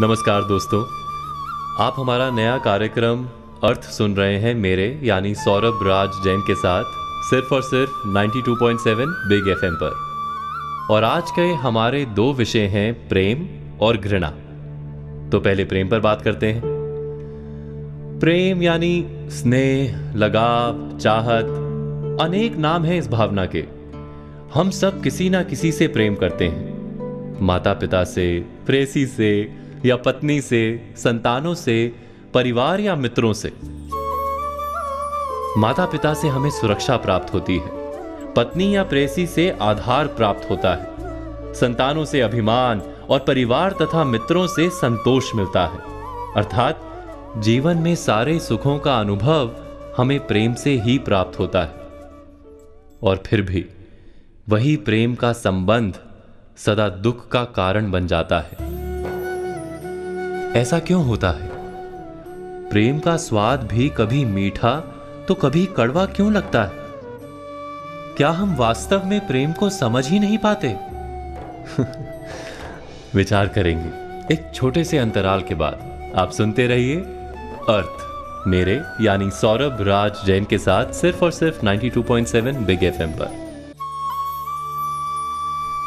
नमस्कार दोस्तों, आप हमारा नया कार्यक्रम अर्थ सुन रहे हैं मेरे यानी सौरभ राज जैन के साथ सिर्फ और सिर्फ 92.7 बिग एफएम पर। और आज के हमारे दो विषय हैं प्रेम और घृणा। तो पहले प्रेम पर बात करते हैं। प्रेम यानी स्नेह, लगाव, चाहत, अनेक नाम हैं इस भावना के। हम सब किसी ना किसी से प्रेम करते हैं, माता पिता से, प्रेयसी से या पत्नी से, संतानों से, परिवार या मित्रों से। माता पिता से हमें सुरक्षा प्राप्त होती है, पत्नी या प्रेयसी से आधार प्राप्त होता है, संतानों से अभिमान और परिवार तथा मित्रों से संतोष मिलता है। अर्थात जीवन में सारे सुखों का अनुभव हमें प्रेम से ही प्राप्त होता है। और फिर भी वही प्रेम का संबंध सदा दुख का कारण बन जाता है। ऐसा क्यों होता है? प्रेम का स्वाद भी कभी मीठा तो कभी कड़वा क्यों लगता है? क्या हम वास्तव में प्रेम को समझ ही नहीं पाते? विचार करेंगे एक छोटे से अंतराल के बाद। आप सुनते रहिए अर्थ मेरे यानी सौरभ राज जैन के साथ सिर्फ और सिर्फ 92.7 बिग एफएम पर।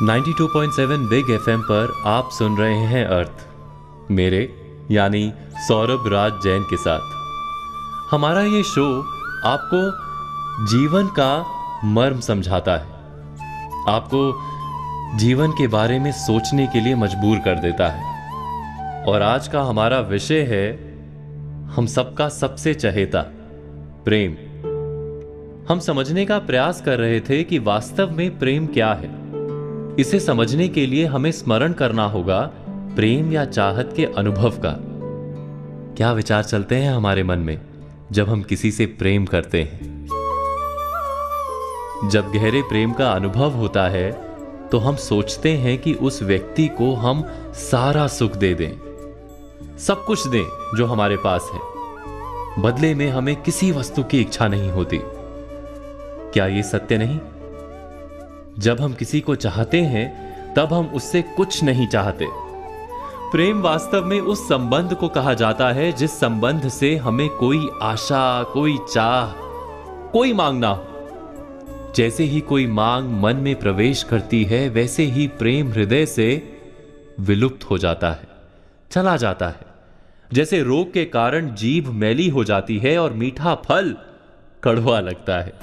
92.7 बिग एफएम पर आप सुन रहे हैं अर्थ मेरे यानी सौरभ राज जैन के साथ। हमारा ये शो आपको जीवन का मर्म समझाता है, आपको जीवन के बारे में सोचने के लिए मजबूर कर देता है। और आज का हमारा विषय है हम सबका सबसे चहेता प्रेम। हम समझने का प्रयास कर रहे थे कि वास्तव में प्रेम क्या है। इसे समझने के लिए हमें स्मरण करना होगा प्रेम या चाहत के अनुभव का। क्या विचार चलते हैं हमारे मन में जब हम किसी से प्रेम करते हैं? जब गहरे प्रेम का अनुभव होता है तो हम सोचते हैं कि उस व्यक्ति को हम सारा सुख दे दें, सब कुछ दें जो हमारे पास है। बदले में हमें किसी वस्तु की इच्छा नहीं होती। क्या यह सत्य नहीं? जब हम किसी को चाहते हैं तब हम उससे कुछ नहीं चाहते। प्रेम वास्तव में उस संबंध को कहा जाता है जिस संबंध से हमें कोई आशा, कोई चाह, कोई मांग ना हो। जैसे ही कोई मांग मन में प्रवेश करती है वैसे ही प्रेम हृदय से विलुप्त हो जाता है, चला जाता है। जैसे रोग के कारण जीभ मैली हो जाती है और मीठा फल कड़वा लगता है।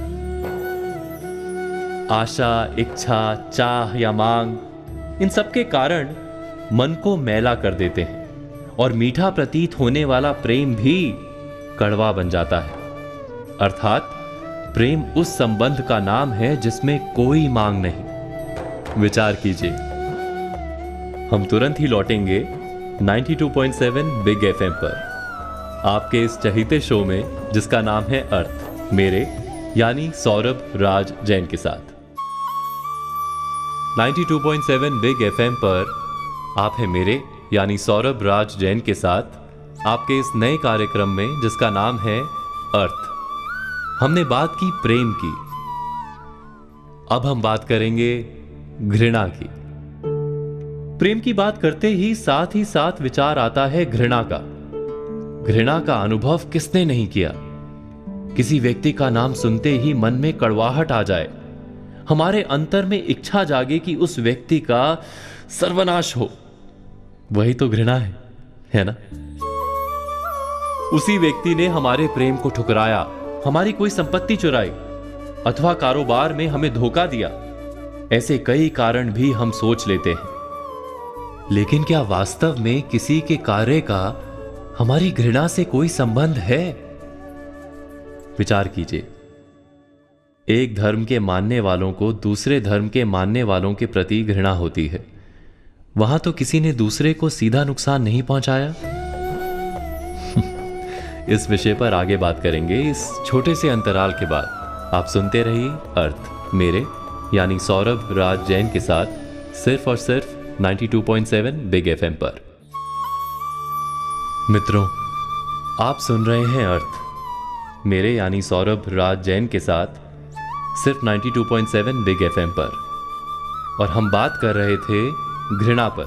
आशा, इच्छा, चाह या मांग, इन सब के कारण मन को मैला कर देते हैं और मीठा प्रतीत होने वाला प्रेम भी कड़वा बन जाता है। अर्थात प्रेम उस संबंध का नाम है जिसमें कोई मांग नहीं। विचार कीजिए। हम तुरंत ही लौटेंगे 92.7 बिग एफएम पर आपके इस चहीते शो में जिसका नाम है अर्थ मेरे यानी सौरभ राज जैन के साथ। 92.7 बिग एफएम पर आप हैं मेरे यानी सौरभ राज जैन के साथ आपके इस नए कार्यक्रम में जिसका नाम है अर्थ। हमने बात की प्रेम की, अब हम बात करेंगे घृणा की। प्रेम की बात करते ही साथ विचार आता है घृणा का। घृणा का अनुभव किसने नहीं किया? किसी व्यक्ति का नाम सुनते ही मन में कड़वाहट आ जाए, हमारे अंतर में इच्छा जागे कि उस व्यक्ति का सर्वनाश हो। वही तो घृणा है ना? उसी व्यक्ति ने हमारे प्रेम को ठुकराया, हमारी कोई संपत्ति चुराई अथवा कारोबार में हमें धोखा दिया। ऐसे कई कारण भी हम सोच लेते हैं। लेकिन क्या वास्तव में किसी के कार्य का हमारी घृणा से कोई संबंध है? विचार कीजिए। एक धर्म के मानने वालों को दूसरे धर्म के मानने वालों के प्रति घृणा होती है। वहां तो किसी ने दूसरे को सीधा नुकसान नहीं पहुंचाया। इस विषय पर आगे बात करेंगे इस छोटे से अंतराल के बाद। आप सुनते रहिए अर्थ मेरे यानी सौरभ राज जैन के साथ सिर्फ और सिर्फ 92.7 बिग एफएम पर। मित्रों, आप सुन रहे हैं अर्थ मेरे यानी सौरभ राज जैन के साथ सिर्फ 92.7 बिग एफएम पर। और हम बात कर रहे थे घृणा पर।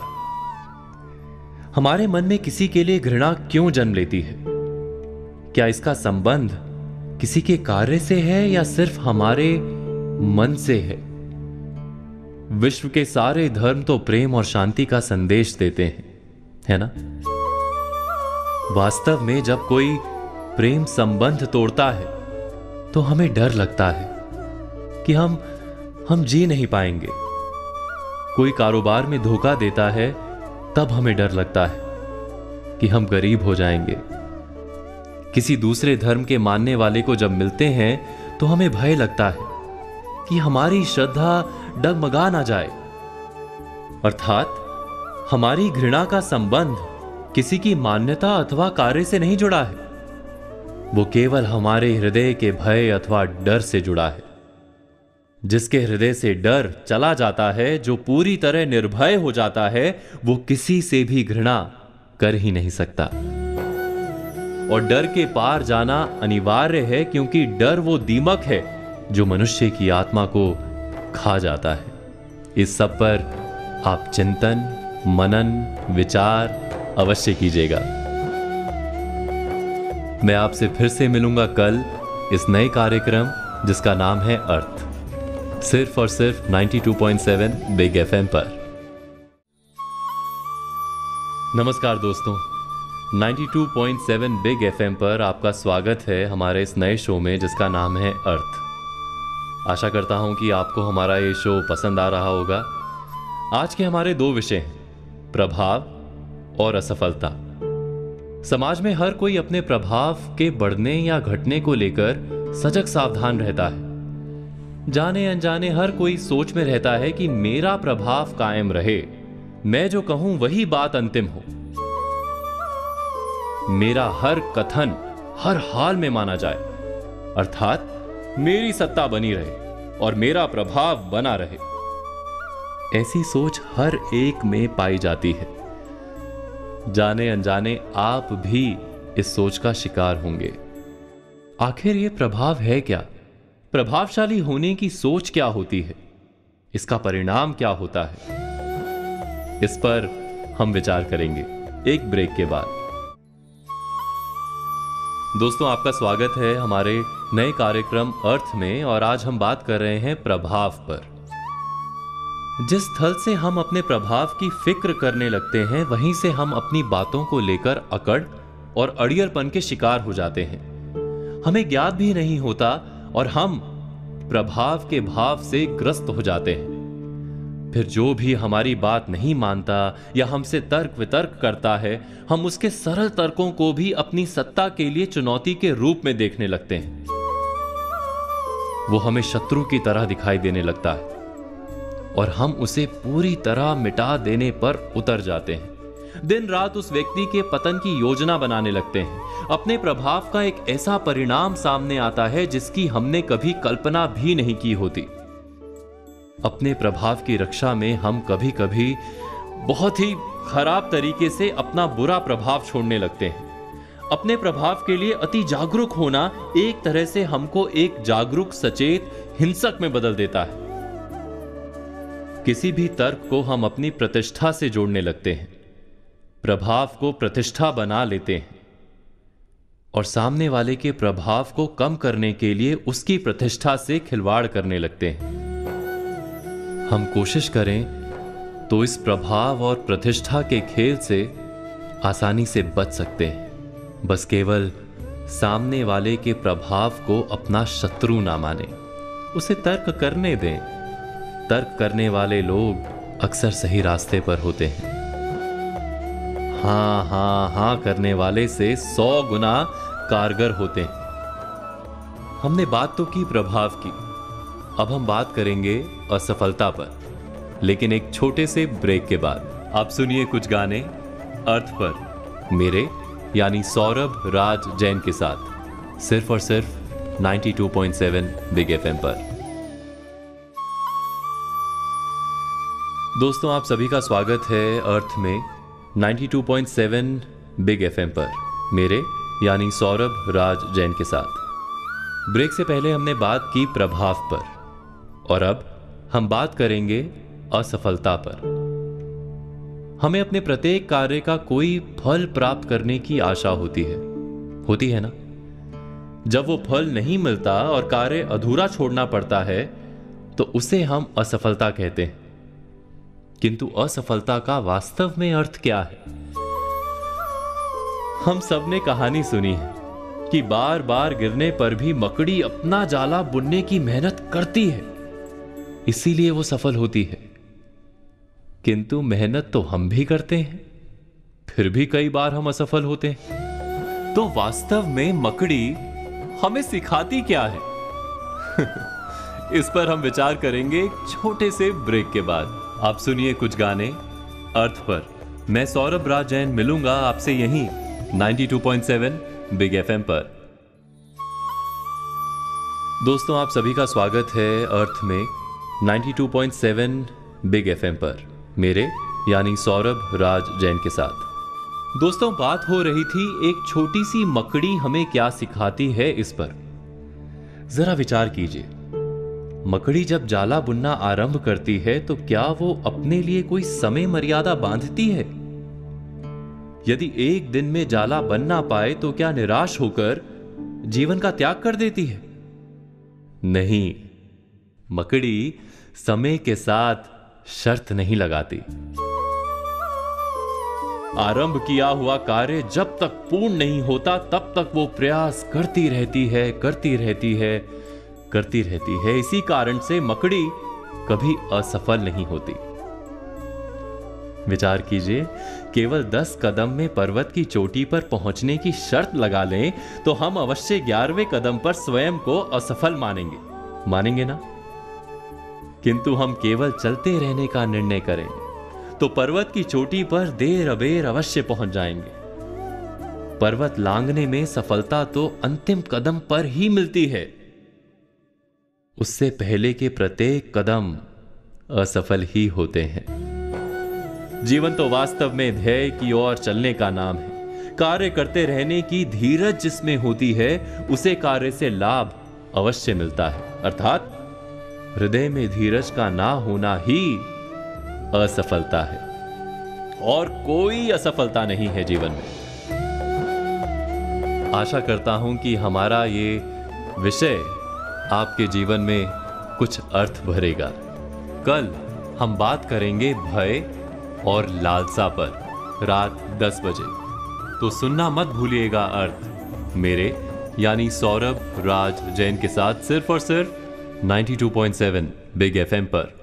हमारे मन में किसी के लिए घृणा क्यों जन्म लेती है? क्या इसका संबंध किसी के कार्य से है या सिर्फ हमारे मन से है? विश्व के सारे धर्म तो प्रेम और शांति का संदेश देते हैं, है ना? वास्तव में जब कोई प्रेम संबंध तोड़ता है तो हमें डर लगता है कि हम जी नहीं पाएंगे। कोई कारोबार में धोखा देता है तब हमें डर लगता है कि हम गरीब हो जाएंगे। किसी दूसरे धर्म के मानने वाले को जब मिलते हैं तो हमें भय लगता है कि हमारी श्रद्धा डगमगा ना जाए। अर्थात हमारी घृणा का संबंध किसी की मान्यता अथवा कार्य से नहीं जुड़ा है, वो केवल हमारे हृदय के भय अथवा डर से जुड़ा है। जिसके हृदय से डर चला जाता है, जो पूरी तरह निर्भय हो जाता है, वो किसी से भी घृणा कर ही नहीं सकता। और डर के पार जाना अनिवार्य है, क्योंकि डर वो दीमक है जो मनुष्य की आत्मा को खा जाता है। इस सब पर आप चिंतन, मनन, विचार अवश्य कीजिएगा। मैं आपसे फिर से मिलूंगा कल इस नए कार्यक्रम जिसका नाम है अर्थ, सिर्फ और सिर्फ 92.7 बिग एफएम पर। नमस्कार दोस्तों, 92.7 बिग एफएम पर आपका स्वागत है हमारे इस नए शो में जिसका नाम है अर्थ। आशा करता हूं कि आपको हमारा ये शो पसंद आ रहा होगा। आज के हमारे दो विषय हैं, प्रभाव और असफलता। समाज में हर कोई अपने प्रभाव के बढ़ने या घटने को लेकर सजग सावधान रहता है। जाने अनजाने हर कोई सोच में रहता है कि मेरा प्रभाव कायम रहे, मैं जो कहूं वही बात अंतिम हो, मेरा हर कथन हर हाल में माना जाए, अर्थात मेरी सत्ता बनी रहे और मेरा प्रभाव बना रहे। ऐसी सोच हर एक में पाई जाती है। जाने अनजाने आप भी इस सोच का शिकार होंगे। आखिर ये प्रभाव है क्या? प्रभावशाली होने की सोच क्या होती है? इसका परिणाम क्या होता है? इस पर हम विचार करेंगे एक ब्रेक के बाद। दोस्तों, आपका स्वागत है हमारे नए कार्यक्रम अर्थ में, और आज हम बात कर रहे हैं प्रभाव पर। जिस स्थल से हम अपने प्रभाव की फिक्र करने लगते हैं, वहीं से हम अपनी बातों को लेकर अकड़ और अड़ियलपन के शिकार हो जाते हैं। हमें ज्ञात भी नहीं होता और हम प्रभाव के भाव से ग्रस्त हो जाते हैं। फिर जो भी हमारी बात नहीं मानता या हमसे तर्क वितर्क करता है, हम उसके सरल तर्कों को भी अपनी सत्ता के लिए चुनौती के रूप में देखने लगते हैं। वो हमें शत्रु की तरह दिखाई देने लगता है और हम उसे पूरी तरह मिटा देने पर उतर जाते हैं। दिन रात उस व्यक्ति के पतन की योजना बनाने लगते हैं। अपने प्रभाव का एक ऐसा परिणाम सामने आता है जिसकी हमने कभी कल्पना भी नहीं की होती। अपने प्रभाव की रक्षा में हम कभी कभी बहुत ही खराब तरीके से अपना बुरा प्रभाव छोड़ने लगते हैं। अपने प्रभाव के लिए अति जागरूक होना एक तरह से हमको एक जागरूक, सचेत हिंसक में बदल देता है। किसी भी तर्क को हम अपनी प्रतिष्ठा से जोड़ने लगते हैं, प्रभाव को प्रतिष्ठा बना लेते हैं और सामने वाले के प्रभाव को कम करने के लिए उसकी प्रतिष्ठा से खिलवाड़ करने लगते हैं। हम कोशिश करें तो इस प्रभाव और प्रतिष्ठा के खेल से आसानी से बच सकते हैं। बस केवल सामने वाले के प्रभाव को अपना शत्रु ना माने, उसे तर्क करने दें। तर्क करने वाले लोग अक्सर सही रास्ते पर होते हैं। हाँ हाँ हाँ करने वाले से 100 गुना कारगर होते हैं। हमने बात तो की प्रभाव की, अब हम बात करेंगे असफलता पर, लेकिन एक छोटे से ब्रेक के बाद। आप सुनिए कुछ गाने अर्थ पर, मेरे यानी सौरभ राज जैन के साथ, सिर्फ और सिर्फ 92.7 बिग एफएम पर। दोस्तों, आप सभी का स्वागत है अर्थ में 92.7 बिग एफएम पर, मेरे यानी सौरभ राज जैन के साथ। ब्रेक से पहले हमने बात की प्रभाव पर और अब हम बात करेंगे असफलता पर। हमें अपने प्रत्येक कार्य का कोई फल प्राप्त करने की आशा होती है ना? जब वो फल नहीं मिलता और कार्य अधूरा छोड़ना पड़ता है तो उसे हम असफलता कहते हैं। किंतु असफलता का वास्तव में अर्थ क्या है? हम सब ने कहानी सुनी है कि बार बार गिरने पर भी मकड़ी अपना जाला बुनने की मेहनत करती है, इसीलिए वो सफल होती है। किंतु मेहनत तो हम भी करते हैं, फिर भी कई बार हम असफल होते हैं। तो वास्तव में मकड़ी हमें सिखाती क्या है? इस पर हम विचार करेंगे एक छोटे से ब्रेक के बाद। आप सुनिए कुछ गाने अर्थ पर। मैं सौरभ राज जैन मिलूंगा आपसे यहीं 92.7 बिग एफएम पर। दोस्तों, आप सभी का स्वागत है अर्थ में 92.7 बिग एफएम पर, मेरे यानी सौरभ राज जैन के साथ। दोस्तों, बात हो रही थी एक छोटी सी मकड़ी हमें क्या सिखाती है इस पर। जरा विचार कीजिए, मकड़ी जब जाला बुनना आरंभ करती है तो क्या वो अपने लिए कोई समय मर्यादा बांधती है? यदि एक दिन में जाला बन ना पाए तो क्या निराश होकर जीवन का त्याग कर देती है? नहीं, मकड़ी समय के साथ शर्त नहीं लगाती। आरंभ किया हुआ कार्य जब तक पूर्ण नहीं होता तब तक वो प्रयास करती रहती है। इसी कारण से मकड़ी कभी असफल नहीं होती। विचार कीजिए, केवल 10 कदम में पर्वत की चोटी पर पहुंचने की शर्त लगा लें तो हम अवश्य 11वें कदम पर स्वयं को असफल मानेंगे ना? किंतु हम केवल चलते रहने का निर्णय करें तो पर्वत की चोटी पर देर अबेर अवश्य पहुंच जाएंगे। पर्वत लांघने में सफलता तो अंतिम कदम पर ही मिलती है, उससे पहले के प्रत्येक कदम असफल ही होते हैं। जीवन तो वास्तव में ध्येय की ओर चलने का नाम है। कार्य करते रहने की धीरज जिसमें होती है उसे कार्य से लाभ अवश्य मिलता है। अर्थात हृदय में धीरज का ना होना ही असफलता है, और कोई असफलता नहीं है जीवन में। आशा करता हूं कि हमारा ये विषय आपके जीवन में कुछ अर्थ भरेगा। कल हम बात करेंगे भय और लालसा पर रात 10 बजे, तो सुनना मत भूलिएगा अर्थ, मेरे यानी सौरभ राज जैन के साथ, सिर्फ और सिर्फ 92.7 बिग एफएम पर।